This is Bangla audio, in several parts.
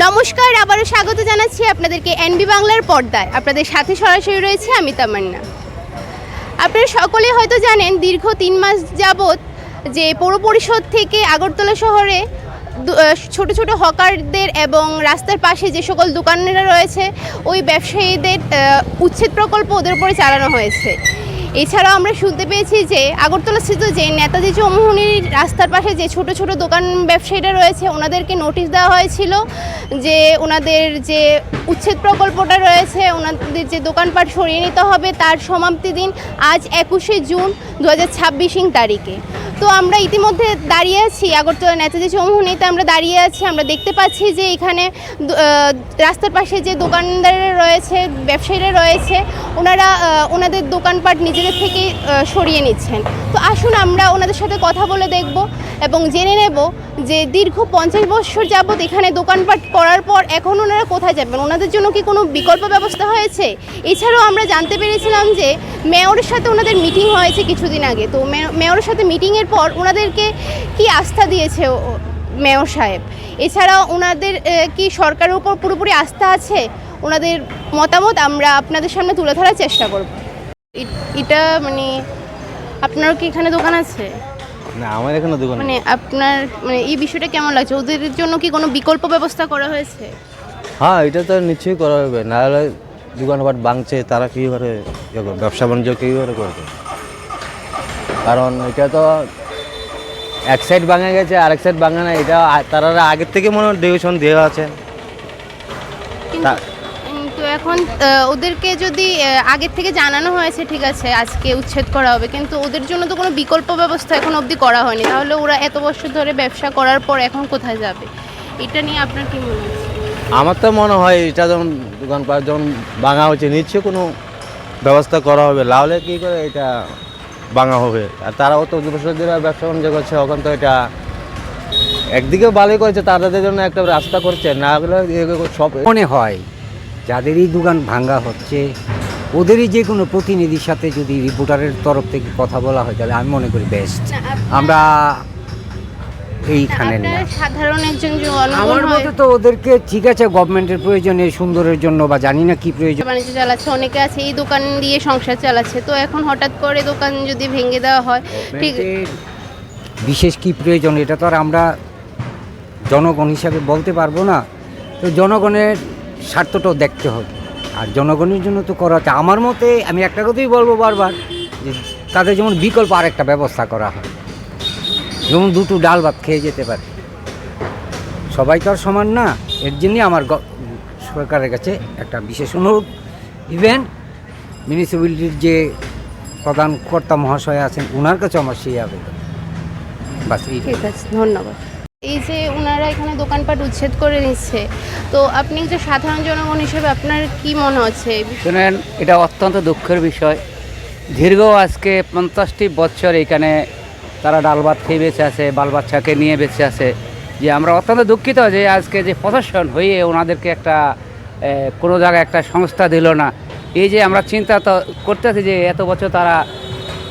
নমস্কার, আবারও স্বাগত জানাচ্ছি আপনাদেরকে এনবি বাংলার পর্দায়। আপনাদের সাথে সরাসরি রয়েছে আমি তামান্না। আপনারা সকলে হয়তো জানেন, দীর্ঘ 3 মাস যাবৎ যে পৌর পরিষদ থেকে আগরতলা শহরে ছোট ছোট হকারদের এবং রাস্তার পাশে যে সকল দোকানেরা রয়েছে ওই ব্যবসায়ীদের উচ্ছেদ প্রকল্প ওদের উপরে চালানো হয়েছে। এছাড়াও আমরা শুনতে পেয়েছি যে আগরতলাস্থিত যে নেতাজি চৌমুহনীর রাস্তার পাশে যে ছোট ছোট দোকান ব্যবসায়ীরা রয়েছে ওনাদেরকে নোটিশ দেওয়া হয়েছিল যে ওনাদের যে উচ্ছেদ প্রকল্পটা রয়েছে, ওনাদের যে দোকানপাট সরিয়ে নিতে হবে, তার সমাপ্তি দিন আজ 21শে জুন 2026 তারিখে। তো আমরা ইতিমধ্যে দাঁড়িয়ে আছি আগরতলা নেতাজি চৌমুহনীতে, আমরা দাঁড়িয়ে আছি। আমরা দেখতে পাচ্ছি যে এখানে রাস্তার পাশে যে দোকানদাররা রয়েছে, ব্যবসায়ীরা রয়েছে, ওনারা ওনাদের দোকানপাট নিজেদের থেকে সরিয়ে নিচ্ছেন। তো আসুন আমরা ওনাদের সাথে কথা বলে দেখব এবং জেনে নেব যে দীর্ঘ 50 বছর যাবৎ এখানে দোকানপাট করার পর এখন ওনারা কোথায় যাবেন, ওনাদের জন্য কি কোনো বিকল্প ব্যবস্থা হয়েছে। এছাড়াও আমরা জানতে পেরেছিলাম যে মেয়রের সাথে ওনাদের মিটিং হয়েছে কিছুদিন আগে। তো মেয়রের সাথে মিটিংয়ের পর ওনাদেরকে কি আস্থা দিয়েছে মেয়র সাহেব, এছাড়াও ওনাদের কি সরকারের উপর পুরোপুরি আস্থা আছে, ওনাদের মতামত আমরা আপনাদের সামনে তুলে ধরার চেষ্টা করব। এটা মানে আপনারও কি এখানে দোকান আছে? না, আমার এখানে দোকান মানে আপনার মানে এই বিষয়টা কেমন লাগছে? ওদের জন্য কি কোনো বিকল্প ব্যবস্থা করা হয়েছে? হ্যাঁ, এটা তো নিশ্চয়ই করা হবে, না হলে দোকানপাট ভাঙছে তারা কীভাবে ব্যবসা বাণিজ্য কীভাবে করবে? কারণ এটা তো এক সাইড ভাঙা গেছে, আরেক সাইড ভাঙা না, এটা তারা আগের থেকে মনে হয় ডিভিশন দেওয়া আছে। তো এখন ওদেরকে যদি আগের থেকে জানানো হয়েছে ঠিক আছে আজকে উচ্ছেদ করা হবে, কিন্তু ওদের জন্য তো কোনো বিকল্প ব্যবস্থা এখন অবধি করা হয়নি, তাহলে ওরা এত বছর ধরে ব্যবসা করার পর এখন কোথায় যাবে? এটা নিয়ে আপনার কি মনে হচ্ছে? আমার তো মনে হয় এটা যখন দোকানপাট যখন ভাঙা হচ্ছে নিশ্চয়ই কোনো ব্যবস্থা করা হবে, নাহলে কী করে এটা ভাঙা হবে? আর তারাও তো 2 বছর ধরে ব্যবসা বাণিজ্য করছে, ওখান তো এটা একদিকে ভালোই করেছে, তাদের জন্য একটা রাস্তা করছে, না হলে সব মনে হয় যাদেরই দোকান ভাঙ্গা হচ্ছে ওদেরই যে কোনো প্রতিনিধির সাথে যদি রিপোর্টারের তরফ থেকে কথা বলা হয় তাহলে আমি মনে করি বেস্ট। আমরা এইখানে না, সাধারণ একজন আমার মতে তো ওদেরকে ঠিক আছে গভর্নমেন্টের প্রয়োজনে সুন্দরের জন্য বা জানি না কি প্রয়োজন বাণিজ্য চালাচ্ছে, অনেকে আছে এই দোকান দিয়ে সংসার চালাচ্ছে, তো এখন হঠাৎ করে দোকান যদি ভেঙে দেওয়া হয় ঠিক বিশেষ কি প্রয়োজন এটা তো আর আমরা জনগণ হিসাবে বলতে পারবো না। তো জনগণের স্বার্থটাও দেখতে হবে, আর জনগণের জন্য তো করা হচ্ছে। আমার মতে আমি একটা কথাই বলবো বারবার যে তাদের যেমন বিকল্প আরেকটা ব্যবস্থা করা হয়, যেমন 2টো ডাল ভাত খেয়ে যেতে পারে। সবাই তো আর সমান না, এর জন্যই আমার সরকারের কাছে একটা বিশেষ অনুরোধ। ইভেন মিউনিসিপ্যালিটির যে প্রধান কর্তা মহাশয় আছেন ওনার কাছে আমার সেই আবেদন। বাস ঠিক আছে, ধন্যবাদ। এই যে ওনারা এখানে দোকানপাট উচ্ছেদ করে নিচ্ছে, তো আপনি যে সাধারণ জনগণ হিসেবে আপনার কি মনে হচ্ছে? শুনেন, এটা অত্যন্ত দুঃখের বিষয়। দীর্ঘ আজকে 50টি বছর এখানে তারা ডাল ভাত খেয়ে বেঁচে আছে, বাল বাচ্চাকে নিয়ে বেঁচে আছে। যে আমরা অত্যন্ত দুঃখিত যে আজকে যে প্রশাসন হয়ে ওনাদেরকে একটা কোনো জায়গায় একটা সংস্থা দিল না। এই যে আমরা চিন্তা তো করতেছি যে এত বছর তারা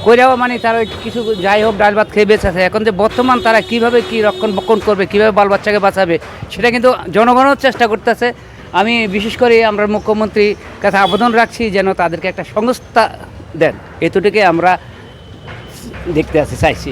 কইরাও মানে তারা কিছু যাই হোক ডাল ভাত খেয়ে বেঁচে আছে, এখন যে বর্তমান তারা কীভাবে কী রক্ষণাবেক্ষণ করবে, কীভাবে বাল বাচ্চাকে বাঁচাবে সেটা কিন্তু জনগণও চেষ্টা করতেছে। আমি বিশেষ করে আমরা মুখ্যমন্ত্রীর কাছে আবেদন রাখছি যেন তাদেরকে একটা সংস্থা দেন, এতটুকুই আমরা দেখতে চাইছি।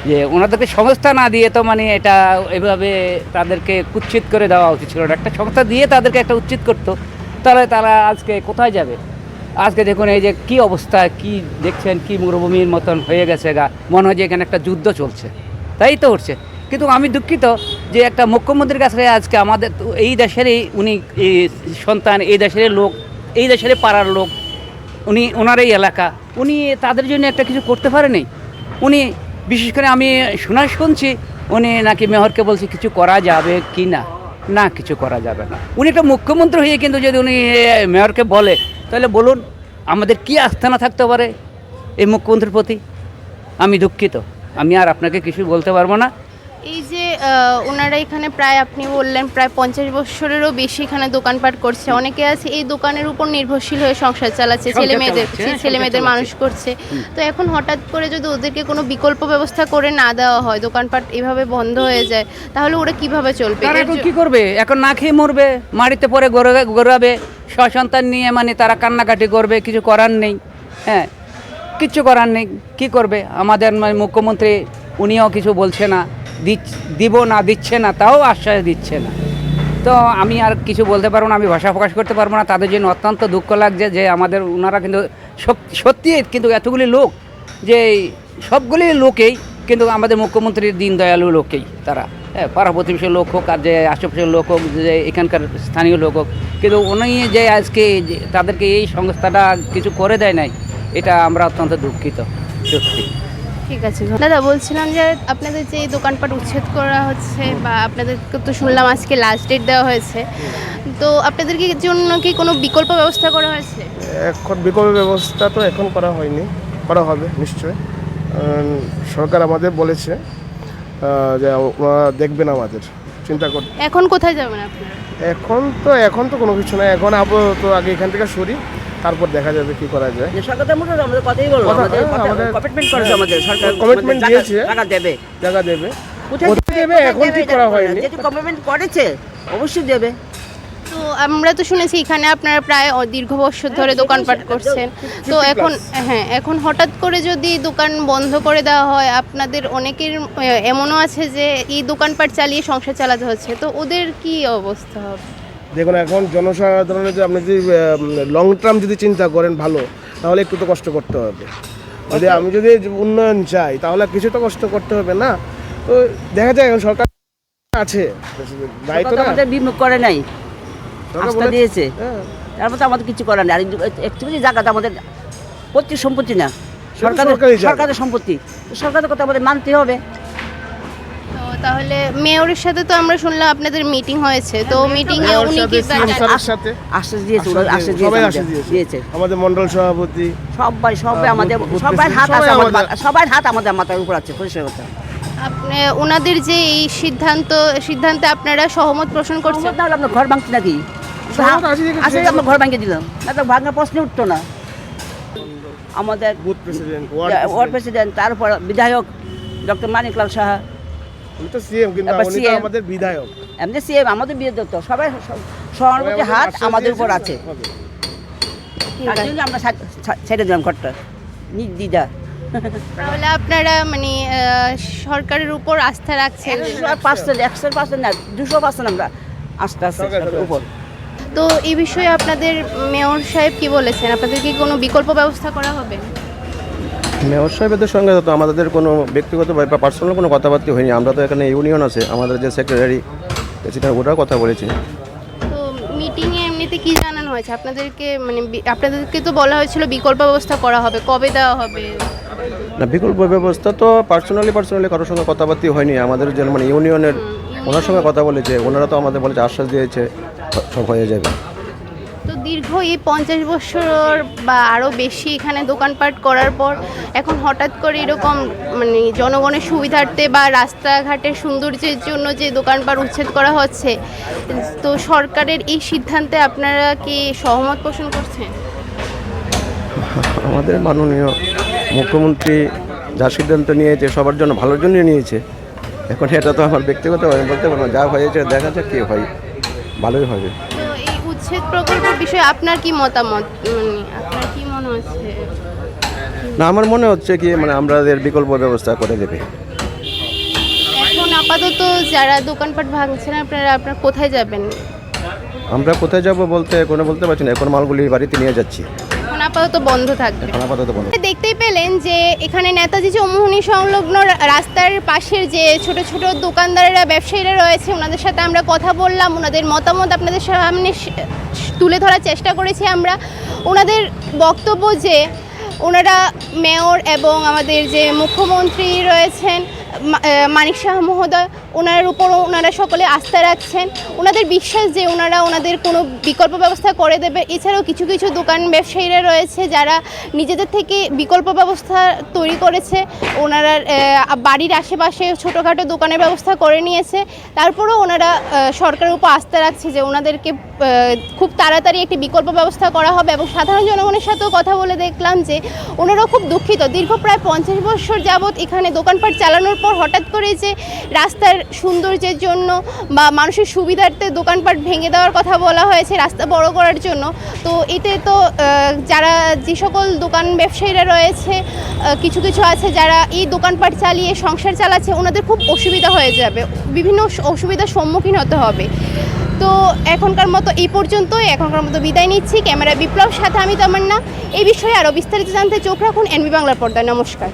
যে ওনাদেরকে সংস্থা না দিয়ে তো মানে এটা এভাবে তাদেরকে কুচ্ছিত করে দেওয়া উচিত ছিল না। একটা সংস্থা দিয়ে তাদেরকে একটা উচ্ছেদ করতো, তাহলে তারা আজকে কোথায় যাবে? আজকে দেখুন এই যে কী অবস্থা, কি দেখছেন, কি মরুভূমির মতন হয়ে গেছে গা, মনে হয় যে এখানে একটা যুদ্ধ চলছে, তাই তো হচ্ছে। কিন্তু আমি দুঃখিত যে একটা মুখ্যমন্ত্রীর কাছে আজকে আমাদের এই দেশেরই উনি সন্তান, এই দেশের লোক, এই দেশের পাড়ার লোক, উনি ওনার এই এলাকা, উনি তাদের জন্য একটা কিছু করতে পারেনি। উনি বিশেষ করে আমি শুনছি উনি নাকি মেয়রকে বলছে কিছু করা যাবে কি না, না কিছু করা যাবে না। উনি একটা মুখ্যমন্ত্রী হয়ে কিন্তু যদি উনি মেয়রকে বলে তাহলে বলুন আমাদের কি আস্থা না থাকতে পারে এই মুখ্যমন্ত্রীর প্রতি? আমি দুঃখিত, আমি আর আপনাকে কিছু বলতে পারবো না। এই যে ওনারা এখানে প্রায় আপনি বললেন প্রায় 50 বছরেরও বেশি এখানে দোকানপাট করছে, অনেকে আছে এই দোকানের উপর নির্ভরশীল হয়ে সংসার চালাচ্ছে, সংসার চালাচ্ছে, হ্যাঁ, ছেলে মেয়েদের সংসার মানুষ করছে। তো এখন হঠাৎ করে যদি ওদেরকে কোনো বিকল্প ব্যবস্থা করে না দেওয়া হয়, দোকানপাট এভাবে বন্ধ হয়ে যায়, তাহলে ওরা কিভাবে চলবে? তারা এখন কি করবে? এখন না খেয়ে মরবে, মাটিতে পরে গড়াবে, সন্তান নিয়ে মানে তারা কান্নাকাটি করবে, কিছু করার নেই। হ্যাঁ, কিচ্ছু করার নেই, কি করবে? আমাদের মুখ্যমন্ত্রী উনিও কিছু বলছে না, দিব না, দিচ্ছে না, তাও আশ্বাস দিচ্ছে না। তো আমি আর কিছু বলতে পারবো না, আমি ভাষা প্রকাশ করতে পারবো না। তাদের জন্য অত্যন্ত দুঃখ লাগছে যে আমাদের ওনারা কিন্তু সত্যি কিন্তু এতগুলি লোক, যে সবগুলি লোকেই কিন্তু আমাদের মুখ্যমন্ত্রীর দিন দয়ালু লোকেই তারা, হ্যাঁ, পাড়া প্রতিবেশীর লোক হোক আর যে আশেপাশের লোক হোক, যে এখানকার স্থানীয় লোক হোক, কিন্তু উনি যে আজকে তাদেরকে এই সংস্থাটা কিছু করে দেয় নাই, এটা আমরা অত্যন্ত দুঃখিত সত্যি। ঠিক আছে দাদা, বলছিলাম যে আপনাদের যে এই দোকানপাট উচ্ছেদ করা হচ্ছে বা আপনাদেরকে তো শুনলাম আজকে লাস্ট ডেট দেওয়া হয়েছে, তো আপনাদের কি জন্য কি কোনো বিকল্প ব্যবস্থা করা হয়েছে? এখন বিকল্প ব্যবস্থা তো এখন করা হয়নি, করা হবে নিশ্চয়। সরকার আমাদের বলেছে যে ওরা দেখবেন, আমাদের চিন্তা করতে। এখন কোথায় যাবেন আপনারা? এখন তো কোনো কিছু নাই, এখন আপাতত আগে এখান থেকে সরি, তারপর দেখা যাবে কি করা যায়। সরকার তো মোটামুটি আমাদের কথাই বলবো, আমাদের কমিটমেন্ট করেছে, আমাদের সরকার কমিটমেন্ট দিয়েছে, টাকা দেবে, জায়গা দেবে, কোথায় দেবে, এখন ঠিক করা হয়নি। যেহেতু কমিটমেন্ট করেছে অবশ্যই দেবে। তো আমরা তো শুনেছি এখানে আপনারা প্রায় দীর্ঘ বছর ধরে দোকানপাট করছেন, তো এখন এখন হঠাৎ করে যদি দোকান বন্ধ করে দেওয়া হয়, আপনাদের অনেকের এমনও আছে যে এই দোকানপাট চালিয়ে সংসার চালাতে হচ্ছে, তো ওদের কি অবস্থা হবে? দেখুন, এখন জনসাধারণের যে আপনি যদি লং টার্ম যদি চিন্তা করেন ভালো, তাহলে একটু তো কষ্ট করতে হবে। আমি যদি উন্নয়ন চাই তাহলে কিছু তো কষ্ট করতে হবে না। তো দেখা যায় এখন সরকার আছে, দায়িত্ব না, আমাদের বিমুখ করে নাই, সরকার আস্থা বলে- দিয়েছে, হ্যাঁ। তারপর তো আমাদের কিছু করার নেই। আর অ্যাকচুয়ালি জায়গাটা আমাদের পৈতৃক সম্পত্তি না, সরকারি জায়গা। সরকারের সম্পত্তি, তো সরকারের কথা আমাদের মানতে হবে। তো তাহলে মেয়রের সাথে তো আমরা শুনলাম আপনাদের মিটিং হয়েছে, তো মিটিং এ মেয়র উনি সাথে, কি CM স্যারের সাথে আশ্বাস দিয়েছে, ওরা আশ্বাস সবাই দিয়েছে, আশ্বাস আমাদের, দিয়েছে, আমাদের মন্ডল সভাপতি, সবাই আমাদের বুথ সবার হাত প্রেসিডেন্ট, আছে, সবাই আমাদের আমাদের- সবার হাত আমাদের মাথার উপর আছে, পরিষ্কার কথা। আপনি ওনাদের যে এই সিদ্ধান্তে আপনারা সহমত পোষণ করছেন? সহমত না হলে আপনার ঘর ভাঙছে নাকি? সহমত আছে, ঠিক আছে। আসলে আমরা ঘর ভাঙিয়ে দিলাম, না তো ভাঙার প্রশ্ন উঠতো না। আমাদের বুথ প্রেসিডেন্ট, ওয়ার্ড প্রেসিডেন্ট, তারপর বিধায়ক ডক্টর মানিকলাল সাহা, উনি তো সিএম, কিন্তু তারপর উনি তো CM আমাদের বিধায়ক। এমনি সিএম, আমাদের বিরোধী দল, সবাই সহানুভূতি হাত আমাদের উপর আছে। ঠিক তার আছে। জন্য আমরা ছেড়ে দিলাম ঘরটা নির্দ্বিধা। তাহলে আপনারা মানে সরকারের উপর আস্থা রাখছেন? 100% না, 200% আমরা আস্তে আস্তে সরকারের উপর। তো এই বিষয়ে আপনাদের মেয়র সাহেব কি বলেছেন? আপনাদের কি কোনো বিকল্প ব্যবস্থা করা হবে? মেয়র সাহেবদের সঙ্গে তো আমাদের কোনো ব্যক্তিগত বা পার্সোনাল কোনো কথাবার্তা হয়নি। আমরা তো এখানে ইউনিয়ন আছে, আমাদের যে সেক্রেটারি প্রেসিডেন্ট, ওরাও কথা বলেছি। তো মিটিংয়ে এমনিতে কি জানানো হয়েছে আপনাদেরকে? মানে আপনাদেরকে তো বলা হয়েছিল বিকল্প ব্যবস্থা করা হবে, কবে দেওয়া হবে? না, বিকল্প ব্যবস্থা তো পার্সোনালি কারোর সঙ্গে কথাবার্তা হয়নি। আমাদের যে মানে ইউনিয়নের ওনার সঙ্গে কথা বলেছে, ওনারা তো আমাদের বলেছে, আশ্বাস দিয়েছে সব হয়ে যাবে। তো দীর্ঘ এই 50 বছর বা আরও বেশি এখানে দোকানপাট করার পর এখন হঠাৎ করে এরকম মানে জনগণের সুবিধার্থে বা রাস্তাঘাটের সৌন্দর্যের জন্য যে দোকানপাট উচ্ছেদ করা হচ্ছে, তো সরকারের এই সিদ্ধান্তে আপনারা কি সহমত পোষণ করছেন? আমাদের মাননীয় মুখ্যমন্ত্রী যা সিদ্ধান্ত নিয়েছে সবার জন্য ভালোর জন্য নিয়েছে। এখন এটা তো আমার ব্যক্তিগত বলতে পারবো না, যা হয়েছে দেখা যাক কি হয়, ভালোই হবে। তো এই উচ্ছেদ প্রকল্পের বিষয়ে আপনার কি মতামত? মানে আপনার কি মনে হচ্ছে? না, আমার মনে হচ্ছে কি মানে আমাদের বিকল্প ব্যবস্থা করে দেবে। এখন আপাতত যারা দোকানপাট ভাঙছেন আপনারা কোথায় যাবেন? আমরা কোথায় যাব বলতে এখনো বলতে পারছি না, এখন মালগুলি বাড়িতে নিয়ে যাচ্ছি, এখন আপাতত বন্ধ থাকবে। এখন আপাতত বন্ধ। দেখতেই পেলেন যে এখানে নেতাজি চৌমুহনী সংলগ্ন রাস্তার পাশের যে ছোট ছোট দোকানদারেরা, ব্যবসায়ীরা রয়েছে, ওনাদের সাথে আমরা কথা বললাম, ওনাদের মতামত আপনাদের সামনে তুলে ধরার চেষ্টা করেছি আমরা। ওনাদের বক্তব্য যে ওনারা মেয়র এবং আমাদের যে মুখ্যমন্ত্রী রয়েছেন মানিক সাহা মহোদয়, ওনার উপরও ওনারা সকলে আস্থা রাখছেন। ওনাদের বিশ্বাস যে ওনারা ওনাদের কোনো বিকল্প ব্যবস্থা করে দেবে। এছাড়াও কিছু কিছু দোকান ব্যবসায়ীরা রয়েছে যারা নিজেদের থেকে বিকল্প ব্যবস্থা তৈরি করেছে। ওনারা বাড়ির আশেপাশে ছোটোখাটো দোকানের ব্যবস্থা করে নিয়েছে। তারপরেও ওনারা সরকারের উপর আস্থা রাখছে যে ওনাদেরকে খুব তাড়াতাড়ি একটি বিকল্প ব্যবস্থা করা হবে। এবং সাধারণ জনগণের সাথেও কথা বলে দেখলাম যে ওনারাও খুব দুঃখিত। দীর্ঘ প্রায় 50 বছর যাবৎ এখানে দোকানপাট চালানোর পর হঠাৎ করে যে রাস্তার সৌন্দর্যের জন্য বা মানুষের সুবিধার্থে দোকানপাট ভেঙে দেওয়ার কথা বলা হয়েছে রাস্তা বড় করার জন্য। তো এতে তো যারা যে সকল দোকান ব্যবসায়ীরা রয়েছে কিছু কিছু আছে যারা এই দোকানপাট চালিয়ে সংসার চালাচ্ছে, ওনাদের খুব অসুবিধা হয়ে যাবে, বিভিন্ন অসুবিধার সম্মুখীন হতে হবে। তো এখনকার মতো এই পর্যন্তই, এখনকার মতো বিদায় নিচ্ছি। ক্যামেরা বিপ্লব, সাথে আমি তামান্না। এই বিষয়ে আরও বিস্তারিত জানতে চোখ রাখুন এনবি বাংলার পর্দায়। নমস্কার।